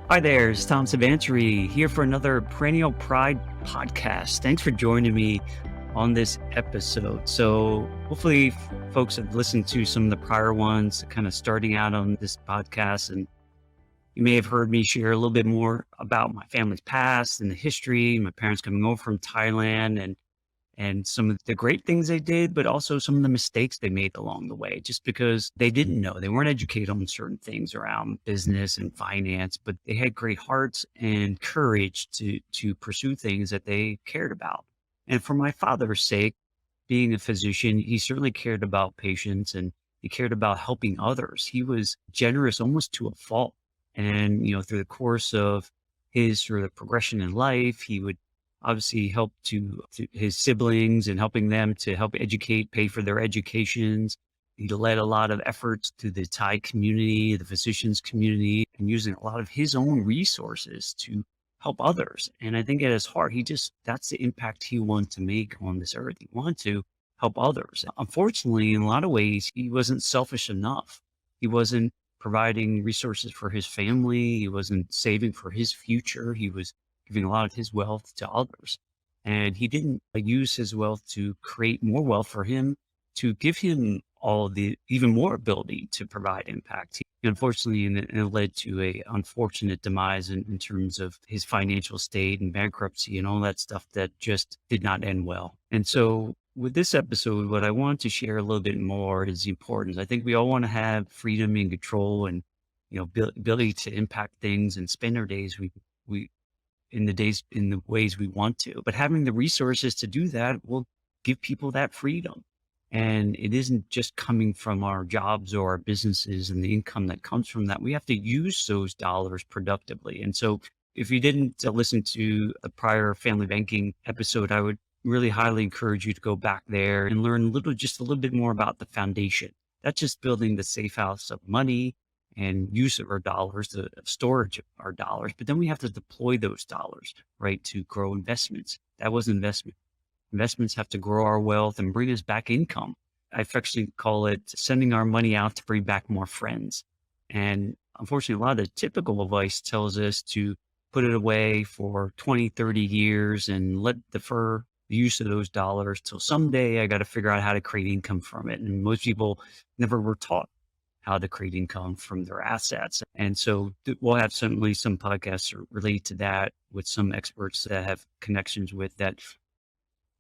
Hi there, it's Tom Savantry here for another Perennial Pride podcast. Thanks for joining me on this episode. So, hopefully, folks have listened to some of the prior ones, kind of starting out on this podcast, and you may have heard me share a little bit more about my family's past and the history, my parents coming over from Thailand, and some of the great things they did, but also some of the mistakes they made along the way, just because they didn't know. They weren't educated on certain things around business and finance, but they had great hearts and courage to pursue things that they cared about. And for my father's sake, being a physician, he certainly cared about patients and he cared about helping others. He was generous almost to a fault. And, through the course of his sort of progression in life, he would obviously help to his siblings and helping them to help educate, pay for their educations. He led a lot of efforts to the Thai community, the physicians community, and using a lot of his own resources to help others. And I think at his heart, that's the impact he wanted to make on this earth. He wanted to help others. Unfortunately, in a lot of ways, he wasn't selfish enough. He wasn't providing resources for his family. He wasn't saving for his future. He was giving a lot of his wealth to others. And he didn't use his wealth to create more wealth for him, to give him all the even more ability to provide impact. Unfortunately, and it led to a unfortunate demise in terms of his financial state and bankruptcy and all that stuff that just did not end well. And so with this episode, what I want to share a little bit more is the importance. I think we all want to have freedom and control and, ability to impact things and spend our days we in the ways we want to. But having the resources to do that will give people that freedom. And it isn't just coming from our jobs or our businesses and the income that comes from that. We have to use those dollars productively. And so if you didn't listen to a prior family banking episode, I would really highly encourage you to go back there and learn just a little bit more about the foundation. That's just building the safe house of money and use of our dollars, the storage of our dollars. But then we have to deploy those dollars, right, to grow investments. That was investment. Investments have to grow our wealth and bring us back income. I affectionately call it sending our money out to bring back more friends. And unfortunately, a lot of the typical advice tells us to put it away for 20, 30 years and defer the use of those dollars till someday I got to figure out how to create income from it. And most people never were taught how to create income from their assets. And so we'll have certainly some podcasts related to that with some experts that have connections with that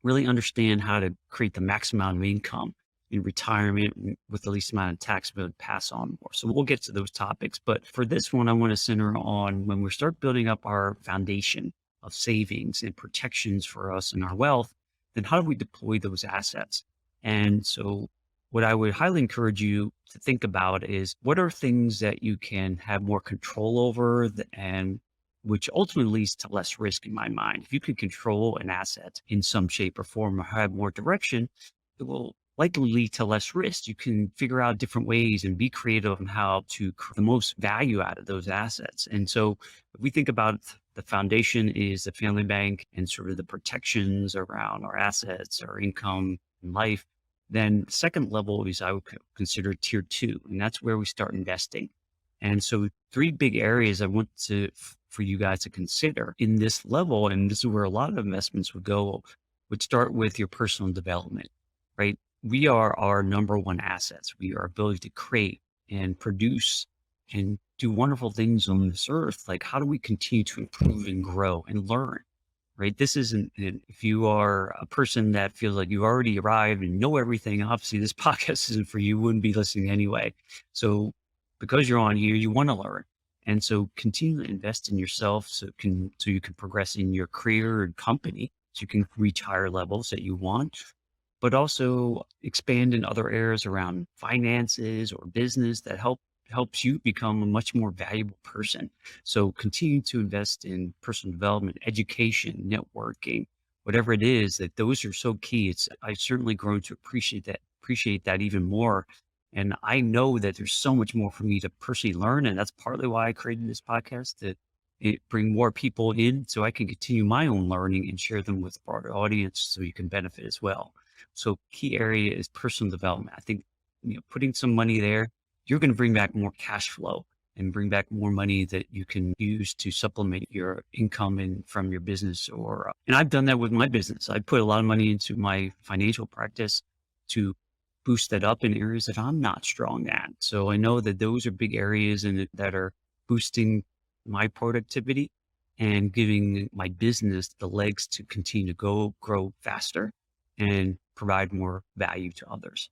really understand how to create the maximum amount of income in retirement with the least amount of tax bill to pass on more. So we'll get to those topics. But for this one, I want to center on when we start building up our foundation of savings and protections for us and our wealth, then how do we deploy those assets? And so what I would highly encourage you to think about is what are things that you can have more control over and which ultimately leads to less risk in my mind. If you can control an asset in some shape or form or have more direction, it will likely lead to less risk. You can figure out different ways and be creative on how to create the most value out of those assets. And so if we think about the foundation is the family bank and sort of the protections around our assets, our income and life, then the second level is I would consider tier 2, and that's where we start investing. And so 3 big areas I want for you guys to consider in this level, and this is where a lot of investments would start with your personal development, right? We are our number one assets. We are ability to create and produce and do wonderful things on this earth. Like, how do we continue to improve and grow and learn? Right. This isn't, if you are a person that feels like you've already arrived and know everything, obviously this podcast isn't for you, you wouldn't be listening anyway. So because you're on here, you want to learn. And so continue to invest in yourself so you can progress in your career and company, so you can reach higher levels that you want, but also expand in other areas around finances or business that helps you become a much more valuable person. So continue to invest in personal development, education, networking, whatever it is, that those are so key. I've certainly grown to appreciate that even more. And I know that there's so much more for me to personally learn. And that's partly why I created this podcast, to bring more people in so I can continue my own learning and share them with a broader audience so you can benefit as well. So key area is personal development. I think, putting some money there, you're going to bring back more cash flow. and bring back more money that you can use to supplement your income and from your business. And I've done that with my business. I put a lot of money into my financial practice to boost that up in areas that I'm not strong at. So I know that those are big areas that are boosting my productivity and giving my business the legs to continue to grow faster and provide more value to others.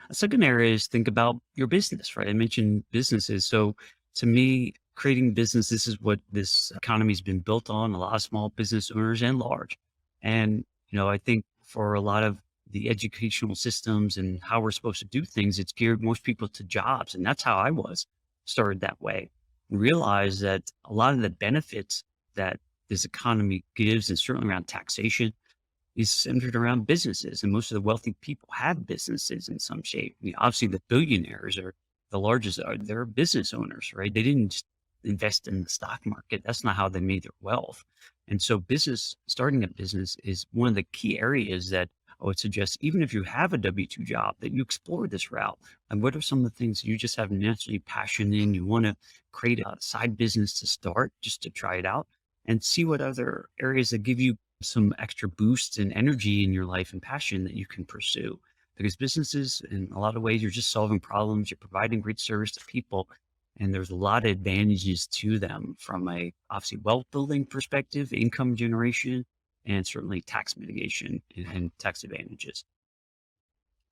A second area is think about your business, right? I mentioned businesses. So to me, creating business, this is what this economy has been built on, a lot of small business owners and large. And, I think for a lot of the educational systems and how we're supposed to do things, it's geared most people to jobs. And that's how I was started that way. Realize that a lot of the benefits that this economy gives, and certainly around taxation, is centered around businesses, and most of the wealthy people have businesses in some shape. Obviously, the billionaires are the largest. They're business owners, right? They didn't just invest in the stock market. That's not how they made their wealth. And so, starting a business is one of the key areas that I would suggest, even if you have a W-2 job, that you explore this route. And what are some of the things you just have naturally passion in? You want to create a side business to start, just to try it out, and see what other areas that give you some extra boost and energy in your life and passion that you can pursue. Because businesses, in a lot of ways, you're just solving problems, you're providing great service to people, and there's a lot of advantages to them from a obviously wealth building perspective, income generation, and certainly tax mitigation and tax advantages.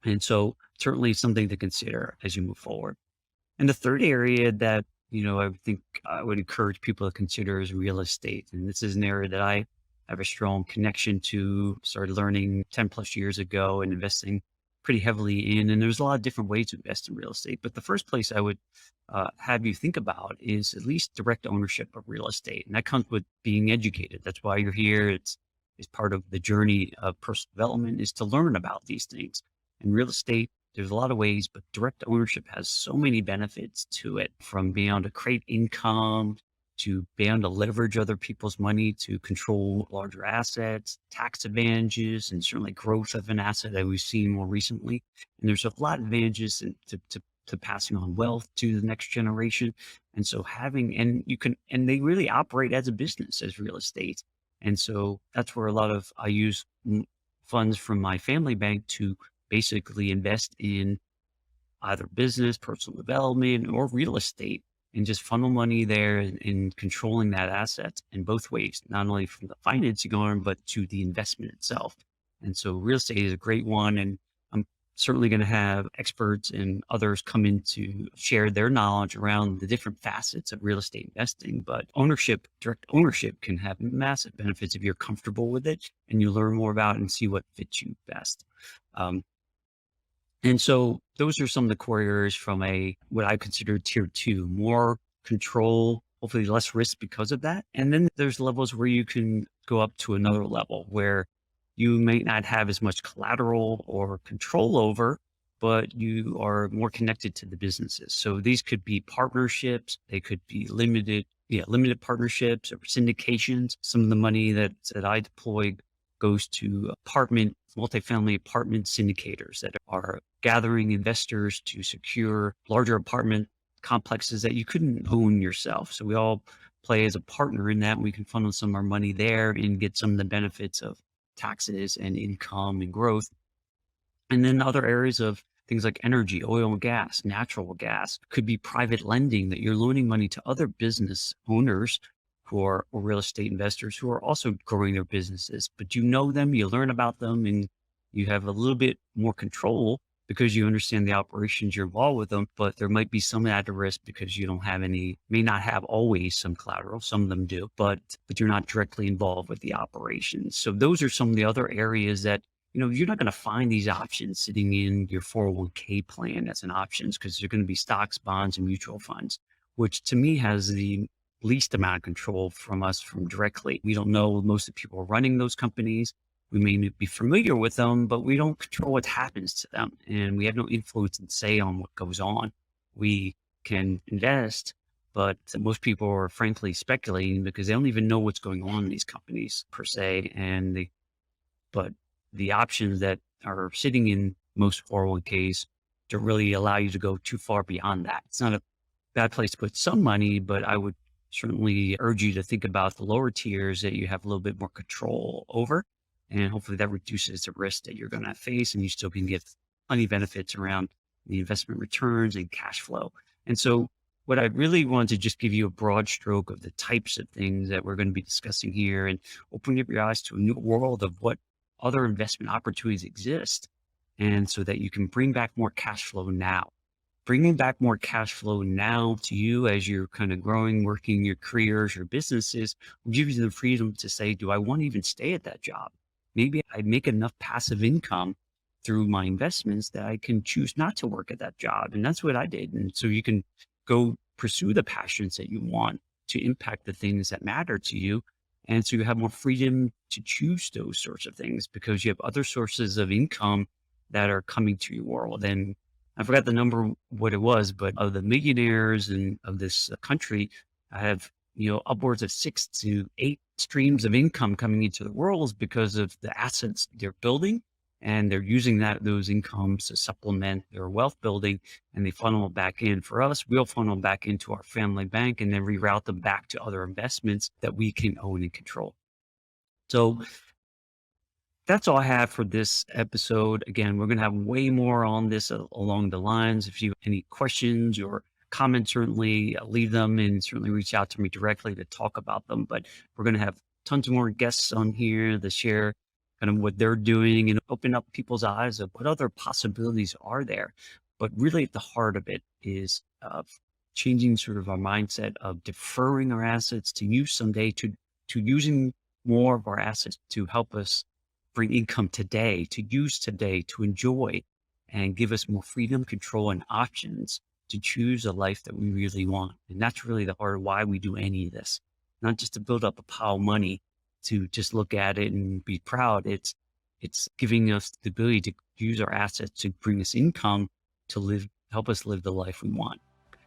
And so certainly something to consider as you move forward. And the third area that, I think I would encourage people to consider is real estate. And this is an area that I have a strong connection to, started learning 10 plus years ago and investing pretty heavily in. And there's a lot of different ways to invest in real estate. But the first place I would have you think about is at least direct ownership of real estate. And that comes with being educated. That's why you're here. It's part of the journey of personal development, is to learn about these things. And real estate, there's a lot of ways, but direct ownership has so many benefits to it, from being able to create income, to being able to leverage other people's money to control larger assets, tax advantages, and certainly growth of an asset that we've seen more recently. And there's a lot of advantages to passing on wealth to the next generation. And so and they really operate as a business, as real estate. And so that's where I use funds from my family bank to basically invest in either business, personal development, or real estate, and just funnel money there and controlling that asset in both ways, not only from the financing arm, but to the investment itself. And so real estate is a great one. And I'm certainly going to have experts and others come in to share their knowledge around the different facets of real estate investing. But direct ownership can have massive benefits if you're comfortable with it and you learn more about it and see what fits you best. And so those are some of the core areas from what I consider tier two: more control, hopefully less risk because of that. And then there's levels where you can go up to another level where you may not have as much collateral or control over, but you are more connected to the businesses. So these could be partnerships. They could be limited partnerships or syndications. Some of the money that I deploy goes to multifamily apartment syndicators that are gathering investors to secure larger apartment complexes that you couldn't own yourself. So we all play as a partner in that. We can funnel some of our money there and get some of the benefits of taxes and income and growth. And then other areas of things like energy, oil and gas, natural gas, could be private lending, that you're loaning money to other business owners or real estate investors who are also growing their businesses. But you know them, you learn about them, and you have a little bit more control because you understand the operations, you're involved with them. But there might be some added risk because you don't have may not have always some collateral. Some of them do, but you're not directly involved with the operations. So those are some of the other areas that, you're not going to find these options sitting in your 401k plan as an options, because they're going to be stocks, bonds, and mutual funds, which to me has the least amount of control from directly. We don't know most of the people running those companies. We may be familiar with them, but we don't control what happens to them. And we have no influence and say on what goes on. We can invest, but most people are frankly speculating because they don't even know what's going on in these companies per se. But the options that are sitting in most 401ks don't really allow you to go too far beyond that. It's not bad place to put some money, but I would certainly urge you to think about the lower tiers that you have a little bit more control over. And hopefully that reduces the risk that you're going to face, and you still can get plenty of benefits around the investment returns and cash flow. And so what I really want to just give you a broad stroke of the types of things that we're going to be discussing here, and open up your eyes to a new world of what other investment opportunities exist. And so that you can bring back more cash flow now. Bringing back more cash flow now to you as you're kind of growing, working your careers, your businesses, will give you the freedom to say, do I want to even stay at that job? Maybe I make enough passive income through my investments that I can choose not to work at that job. And that's what I did. And so you can go pursue the passions that you want to impact the things that matter to you. And so you have more freedom to choose those sorts of things because you have other sources of income that are coming to your world. And I forgot the number, what it was, but of the millionaires and of this country, I have, upwards of 6 to 8 streams of income coming into the world because of the assets they're building. And they're using those incomes to supplement their wealth building, and they funnel them back in. For us, we'll funnel them back into our family bank and then reroute them back to other investments that we can own and control. So that's all I have for this episode. Again, we're going to have way more on this along the lines. If you have any questions or comments, certainly leave them and certainly reach out to me directly to talk about them. But we're going to have tons more guests on here to share kind of what they're doing and open up people's eyes of what other possibilities are there. But really at the heart of it is changing sort of our mindset of deferring our assets to use someday to using more of our assets to help us bring income today, to use today, to enjoy, and give us more freedom, control, and options to choose a life that we really want. And that's really the heart of why we do any of this. Not just to build up a pile of money to just look at it and be proud. It's giving us the ability to use our assets to bring us income to help us live the life we want.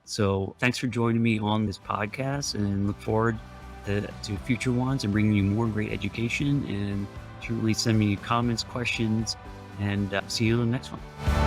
So thanks for joining me on this podcast, and look forward to future ones and bringing you more great education. And certainly send me comments, questions, and see you on the next one.